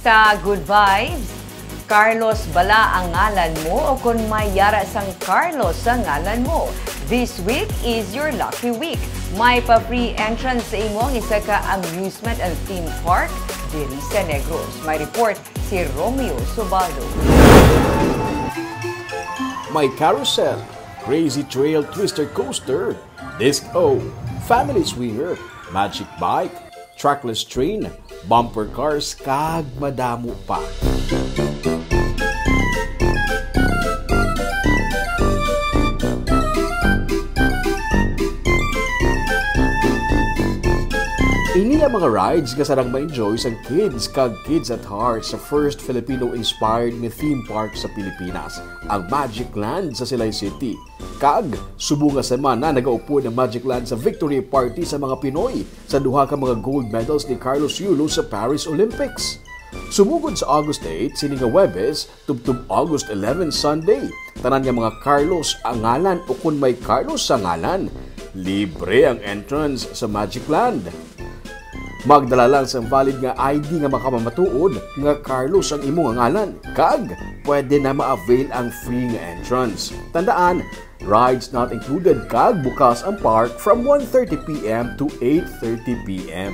Basta good vibes. Carlos bala ang ngalan mo o kung may yara sang Carlos sa ngalan mo. This week is your lucky week. May pa-free entrance sa imong isa ka amusement and theme park diri sa Negros. May report si Romeo Subaldo. May carousel, crazy trail twister coaster, disco, family swinger, magic bike, trackless train, bumper cars, kag madamo pa. Ini ang mga rides nga sarang ma-enjoy sa kids kag Kids at Heart sa first Filipino-inspired nga theme park sa Pilipinas, ang Magic Land sa Silay City. Kag, subo nga semana nagaupo ng Magic Land sa victory party sa mga Pinoy sa duha ka mga gold medals ni Carlos Yulo sa Paris Olympics. Sumugod sa August 8, sini nga Webes, tubtub August 11 Sunday. Tanan nga mga Carlos ang ngalan o kung may Carlos sa ngalan, libre ang entrance sa Magic Land. Magdala lang sa valid nga ID nga makamamatuod nga Carlos ang imong ngalan. Kag, pwede na ma-avail ang free nga entrance. Tandaan, rides not included kag bukas ang park from 1:30 p.m. to 8:30 p.m.